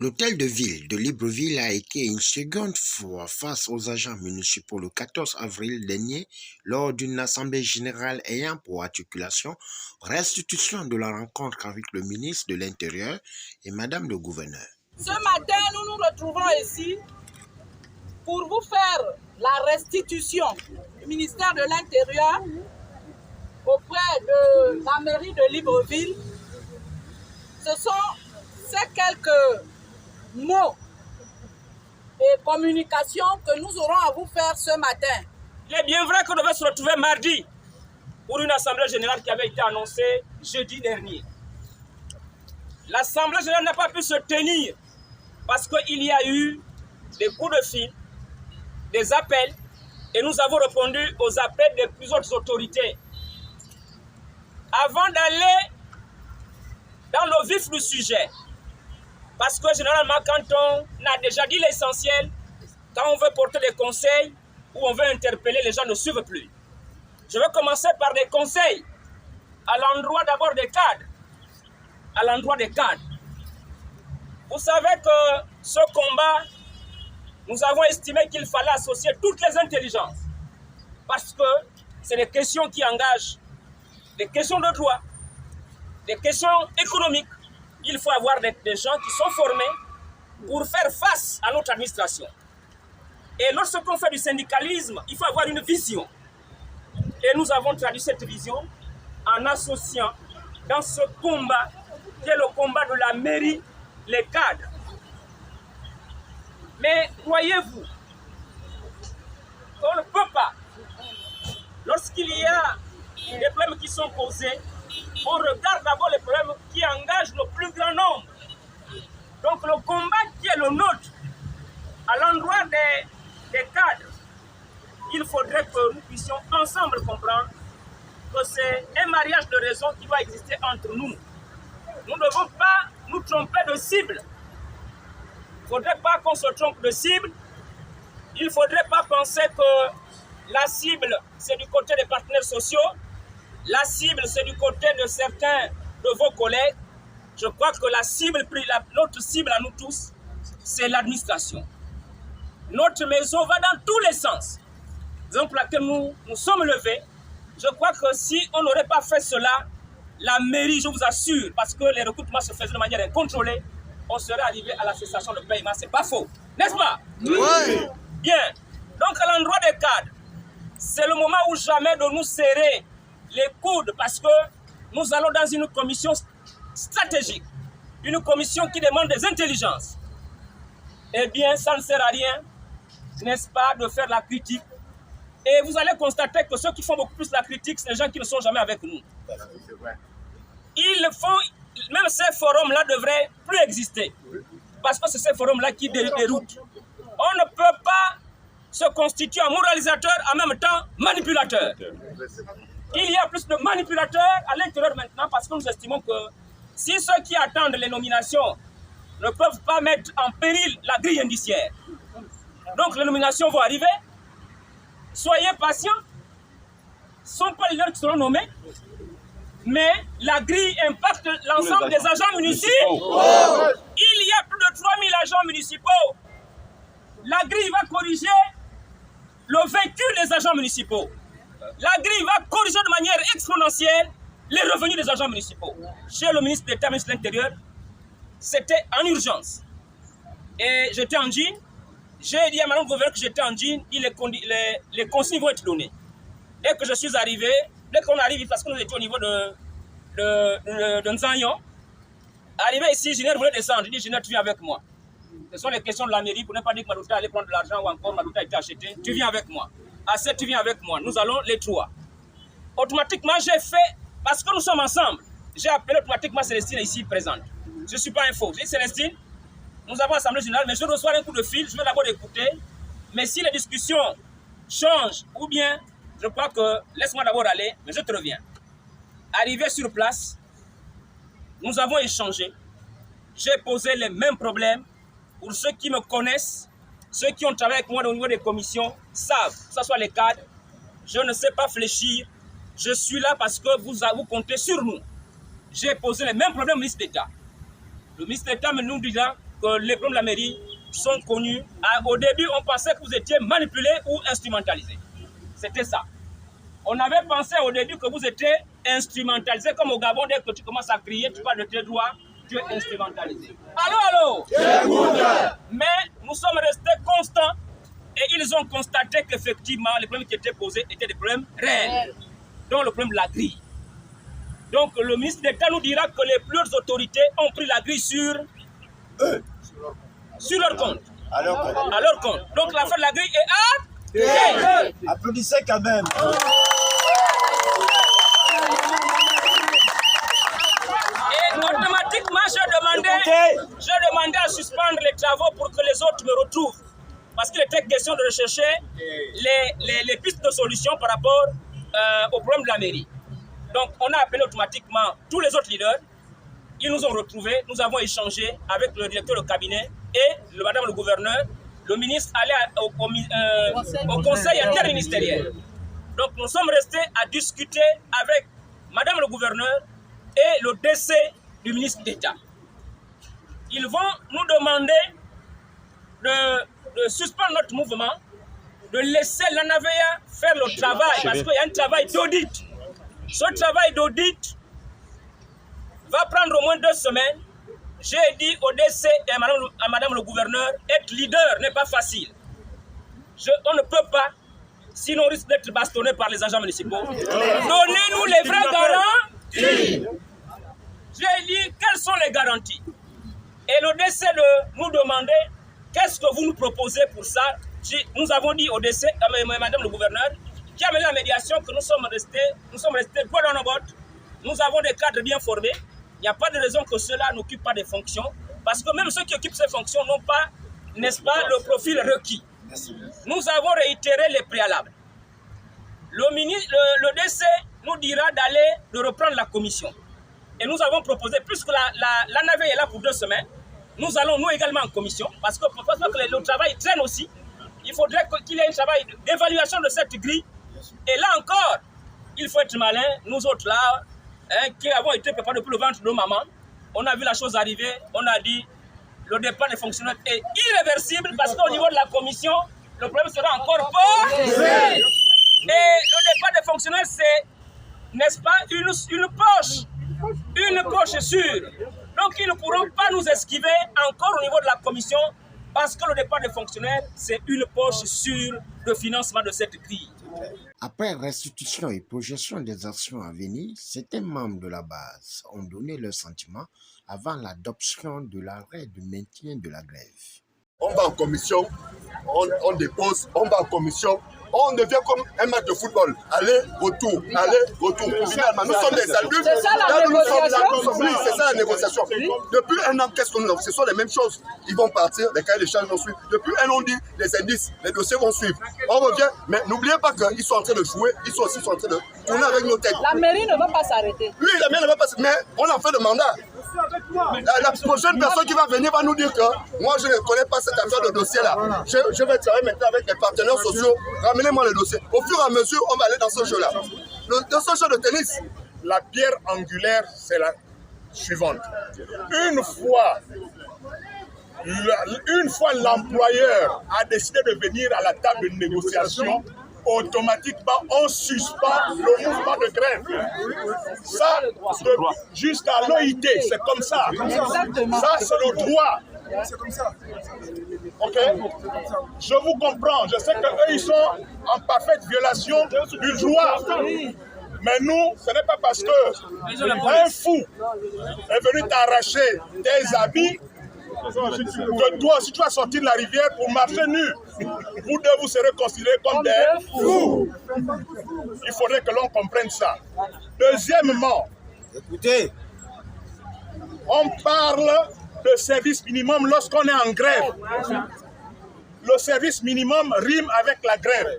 L'hôtel de ville de Libreville a été une seconde fois face aux agents municipaux le 14 avril dernier lors d'une assemblée générale ayant pour articulation restitution de la rencontre avec le ministre de l'Intérieur et Madame le gouverneur. Ce matin, nous nous retrouvons ici pour vous faire la restitution du ministère de l'Intérieur auprès de la mairie de Libreville. Ce sont ces quelques mots et communications que nous aurons à vous faire ce matin. Il est bien vrai qu'on devait se retrouver mardi pour une assemblée générale qui avait été annoncée jeudi dernier. L'assemblée générale n'a pas pu se tenir parce qu'il y a eu des coups de fil, des appels, et nous avons répondu aux appels de plusieurs autorités. Avant d'aller dans le vif du sujet, parce que généralement quand on a déjà dit l'essentiel, quand on veut porter des conseils ou on veut interpeller, les gens ne suivent plus. Je vais commencer par des conseils à l'endroit d'abord des cadres. À l'endroit des cadres. Vous savez que ce combat, nous avons estimé qu'il fallait associer toutes les intelligences. Parce que c'est des questions qui engagent des questions de droit, des questions économiques. Il faut avoir des gens qui sont formés pour faire face à notre administration. Et lorsqu'on fait du syndicalisme, il faut avoir une vision. Et nous avons traduit cette vision en associant dans ce combat, qui est le combat de la mairie, les cadres. Mais croyez-vous qu'on ne peut pas, lorsqu'il y a des problèmes qui sont posés, on regarde d'abord les problèmes qui engagent le plus grand nombre. Donc le combat qui est le nôtre, à l'endroit des cadres, il faudrait que nous puissions ensemble comprendre que c'est un mariage de raison qui doit exister entre nous. Nous ne devons pas nous tromper de cible. Il ne faudrait pas qu'on se trompe de cible. Il ne faudrait pas penser que la cible, c'est du côté des partenaires sociaux. La cible, c'est du côté de certains de vos collègues. Je crois que la cible, notre cible à nous tous, c'est l'administration. Notre maison va dans tous les sens. Raison pour laquelle nous sommes levés. Je crois que si on n'aurait pas fait cela, la mairie, je vous assure, parce que les recrutements se faisaient de manière incontrôlée, on serait arrivé à la cessation de paiement. C'est pas faux. N'est-ce pas? Oui. Bien. Donc à l'endroit des cadres, c'est le moment où jamais de nous serrer les coudes parce que nous allons dans une commission stratégique, une commission qui demande des intelligences. Eh bien, ça ne sert à rien, n'est-ce pas, de faire la critique. Et vous allez constater que ceux qui font beaucoup plus la critique, c'est les gens qui ne sont jamais avec nous. Même ces forums-là devraient plus exister. Parce que c'est ces forums-là qui déroutent. On ne peut pas se constituer un moralisateur en même temps manipulateur. Il y a plus de manipulateurs à l'intérieur maintenant parce que nous estimons que si ceux qui attendent les nominations ne peuvent pas mettre en péril la grille indiciaire, donc les nominations vont arriver, soyez patients, ce ne sont pas les leurs qui seront nommés, mais la grille impacte l'ensemble des agents municipaux. Il y a plus de 3000 agents municipaux. La grille va corriger le vécu des agents municipaux. La grille va corriger de manière exponentielle les revenus des agents municipaux. Chez le ministre d'État, ministre de l'Intérieur, c'était en urgence. Et j'étais en jean. J'ai dit à Mme le gouverneur que j'étais en jean. Les consignes vont être données. Dès que je suis arrivé, dès qu'on arrive, parce que nous étions au niveau de Nzanyon, arrivé ici, Général voulait descendre. Je dis, Général, tu viens avec moi. Ce sont les questions de la mairie pour ne pas dire que Malouta allait prendre de l'argent ou encore Malouta a été acheté. Tu viens avec moi. Assez, tu viens avec moi. Nous allons les trois. Automatiquement, j'ai fait, parce que nous sommes ensemble, j'ai appelé automatiquement Célestine ici présente. Je ne suis pas un faux. J'ai dit, Célestine, nous avons l'Assemblée générale, mais je reçois un coup de fil, je vais d'abord écouter. Mais si les discussions changent, ou bien, je crois que laisse-moi d'abord aller, mais je te reviens. Arrivé sur place, nous avons échangé. J'ai posé les mêmes problèmes. Pour ceux qui me connaissent, ceux qui ont travaillé avec moi au niveau des commissions, savent, que ce soit les cadres, je ne sais pas fléchir. Je suis là parce que vous comptez sur nous. J'ai posé les mêmes problèmes au ministre d'État. Le ministre d'État nous dit là, que les problèmes de la mairie sont connus. Au début, on pensait que vous étiez manipulé ou instrumentalisé. C'était ça. On avait pensé au début que vous étiez instrumentalisé, comme au Gabon, dès que tu commences à crier, tu parles de tes droits, tu es instrumentalisé. Allô, allô? Mais nous sommes restés constants et ils ont constaté qu'effectivement, les problèmes qui étaient posés étaient des problèmes réels, dont le problème de la grille. Donc le ministre d'État nous dira que les plus hautes autorités ont pris la grille sur eux, sur leur compte. À leur compte. Donc l'affaire de la grille est actée. Applaudissez quand même. Et automatiquement, j'ai demandé à suspendre les travaux pour que les autres me retrouvent. Parce qu'il était question de rechercher les pistes de solution par rapport au problème de la mairie. Donc, on a appelé automatiquement tous les autres leaders. Ils nous ont retrouvés. Nous avons échangé avec le directeur de cabinet et madame le gouverneur. Le ministre allait au conseil interministériel. Donc, nous sommes restés à discuter avec madame le gouverneur et le décès du ministre d'État. Ils vont nous demander de suspendre notre mouvement, de laisser l'ANAVEA faire le travail, parce qu'il y a un travail d'audit. Ce travail d'audit va prendre au moins 2 semaines. J'ai dit au DC et à madame le gouverneur, être leader n'est pas facile. On ne peut pas, sinon on risque d'être bastonné par les agents municipaux. Donnez-nous les vraies garanties. J'ai dit, quelles sont les garanties? Et le DC de nous demander, qu'est-ce que vous nous proposez pour ça? Nous avons dit au DC, madame le gouverneur, qui a mené la médiation, que nous sommes restés droit dans nos bottes. Nous avons des cadres bien formés. Il n'y a pas de raison que ceux-là n'occupent pas des fonctions. Parce que même ceux qui occupent ces fonctions n'ont pas, n'est-ce pas, le profil requis. Nous avons réitéré les préalables. Le DC nous dira de reprendre la commission. Et nous avons proposé, puisque la navette est là pour 2 semaines, nous allons nous également en commission, parce que le travail traîne aussi. Il faudrait qu'il y ait un travail d'évaluation de cette grille. Et là encore, il faut être malin. Nous autres là, qui avons été préparés depuis le ventre de nos mamans, on a vu la chose arriver, on a dit le départ des fonctionnaires est irréversible parce qu'au niveau de la commission, le problème sera encore posé. Et le départ des fonctionnaires, c'est, n'est-ce pas, une poche sûre. Donc ils ne pourront pas nous esquiver encore au niveau de la commission parce que le départ des fonctionnaires, c'est une poche sûre de financement de cette grille. Après restitution et projection des actions à venir, certains membres de la base ont donné leur sentiment avant l'adoption de l'arrêt de maintien de la grève. On va en commission, on dépose, on va en commission, on devient comme un match de football. Aller, retour, aller, retour. Finalement, nous sommes des adultes. C'est ça la négociation. Oui, c'est ça la négociation. Depuis un an, qu'est-ce que nous avons? Ce sont les mêmes choses. Ils vont partir, les cahiers d'échange vont suivre. Depuis un an, on dit les indices, les dossiers vont suivre. On revient, mais n'oubliez pas qu'ils sont en train de jouer, ils sont aussi en train de tourner avec nos têtes. La mairie ne va pas s'arrêter. Oui, la mairie ne va pas s'arrêter, mais on en fait le mandat. La prochaine personne qui va venir va nous dire que moi je ne connais pas cette affaire de dossier-là. Je vais travailler maintenant avec les partenaires sociaux. Ramenez-moi le dossier. Au fur et à mesure, on va aller dans ce jeu-là. Dans ce jeu de tennis, la pierre angulaire, c'est la suivante. Une fois l'employeur a décidé de venir à la table de négociation, automatiquement, on suspend le mouvement de grève. Ça, jusqu'à l'OIT, c'est comme ça. Ça, c'est le droit. C'est comme ça. Ok? Je vous comprends. Je sais qu'eux, ils sont en parfaite violation du droit. Mais nous, ce n'est pas parce que un fou est venu t'arracher tes habits que toi aussi tu vas sortir de la rivière pour marcher nu. Vous deux, vous serez considérés comme des fous. Il faudrait que l'on comprenne ça. Deuxièmement, écoutez, on parle de service minimum lorsqu'on est en grève. Le service minimum rime avec la grève.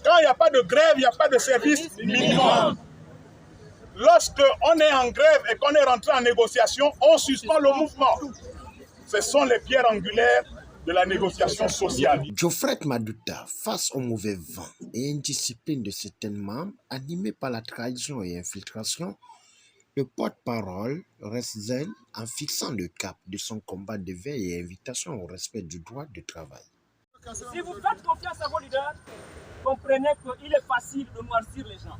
Quand il n'y a pas de grève, il n'y a pas de service minimum. Lorsqu'on est en grève et qu'on est rentré en négociation, on suspend le mouvement. Ce sont les pierres angulaires de la négociation sociale. Geoffrey Madouta, face au mauvais vent et indiscipline de certains membres, animés par la trahison et infiltration, Le porte-parole reste zen en fixant le cap de son combat de veille et invitation au respect du droit de travail. Si vous faites confiance à vos leaders, comprenez qu'il est facile de noircir les gens.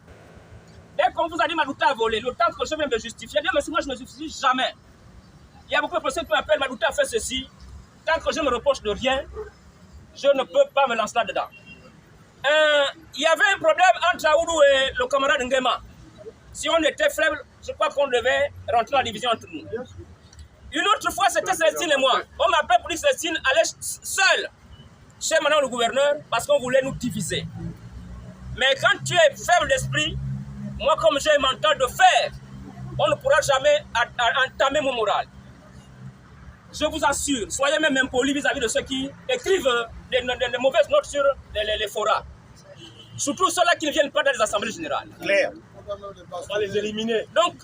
Dès qu'on vous a dit Malouta a volé, le temps que je vais me justifier, mais moi je ne me justifie jamais. Il y a beaucoup de personnes qui m'appellent Malouta a fait ceci. Tant que je me reproche de rien, je ne peux pas me lancer là-dedans. Il y avait un problème entre Aoudou et le camarade Nguema. Si on était faible, je crois qu'on devait rentrer la division entre nous. Une autre fois, c'était Célestine et moi. On m'appelle pour dire que Célestine allait seule chez maintenant le gouverneur parce qu'on voulait nous diviser. Mais quand tu es faible d'esprit, moi comme j'ai un mental de fer, on ne pourra jamais entamer mon moral. Je vous assure, soyez même impolis vis-à-vis de ceux qui écrivent des mauvaises notes sur les forats. Surtout ceux-là qui ne viennent pas dans les assemblées générales. Claire. On va les éliminer. Donc,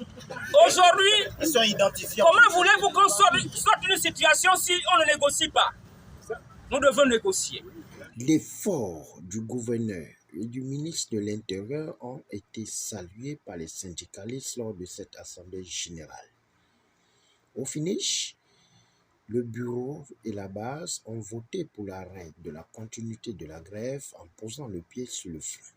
aujourd'hui, Ils sont identifiés. comment voulez-vous qu'on sorte d'une situation si on ne négocie pas? Nous devons négocier. L'effort du gouverneur et du ministre de l'Intérieur ont été salués par les syndicalistes lors de cette assemblée générale. Au finish, le bureau et la base ont voté pour l'arrêt de la continuité de la grève en posant le pied sur le frein.